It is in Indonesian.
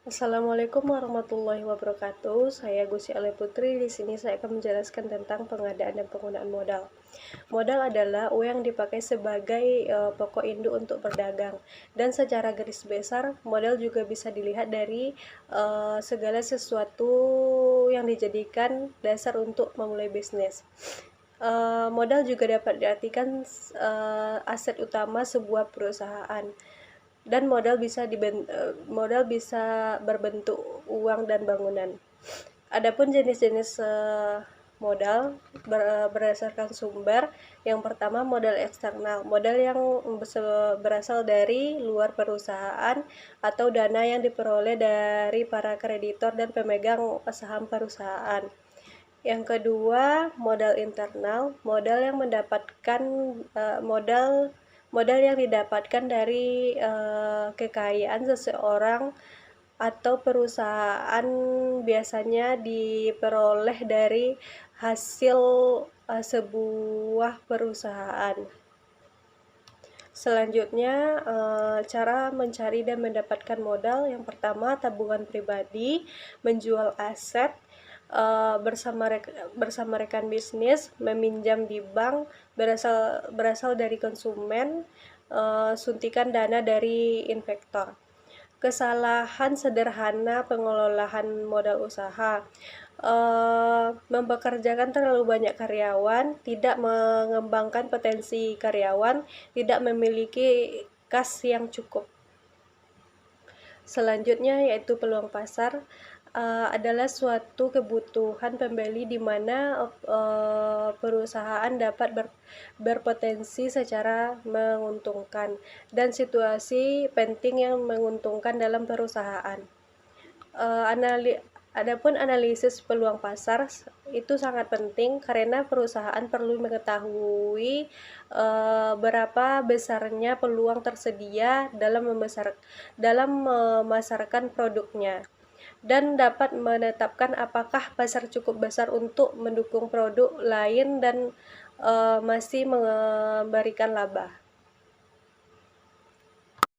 Assalamualaikum warahmatullahi wabarakatuh. Saya Gusi Ale Putri. Di sini saya akan menjelaskan tentang pengadaan dan penggunaan modal. Modal adalah uang yang dipakai sebagai pokok induk untuk berdagang. Dan secara garis besar, modal juga bisa dilihat dari segala sesuatu yang dijadikan dasar untuk memulai bisnis. Modal juga dapat diartikan aset utama sebuah perusahaan, dan modal bisa berbentuk uang dan bangunan. Adapun jenis-jenis modal berdasarkan sumber. Yang pertama, modal eksternal, modal yang berasal dari luar perusahaan atau dana yang diperoleh dari para kreditor dan pemegang saham perusahaan. Yang kedua, modal internal, modal yang mendapatkan modal yang didapatkan dari kekayaan seseorang atau perusahaan, biasanya diperoleh dari hasil sebuah perusahaan. Selanjutnya, cara mencari dan mendapatkan modal. Yang pertama, tabungan pribadi, menjual aset bersama rekan bisnis, meminjam di bank, berasal dari konsumen, suntikan dana dari investor. Kesalahan sederhana pengelolaan modal usaha: mempekerjakan terlalu banyak karyawan, tidak mengembangkan potensi karyawan, tidak memiliki kas yang cukup. Selanjutnya yaitu peluang pasar. Adalah suatu kebutuhan pembeli di mana perusahaan dapat berpotensi secara menguntungkan, dan situasi penting yang menguntungkan dalam perusahaan. Adapun analisis peluang pasar itu sangat penting karena perusahaan perlu mengetahui berapa besarnya peluang tersedia dalam memasarkan produknya, dan dapat menetapkan apakah pasar cukup besar untuk mendukung produk lain dan masih memberikan laba.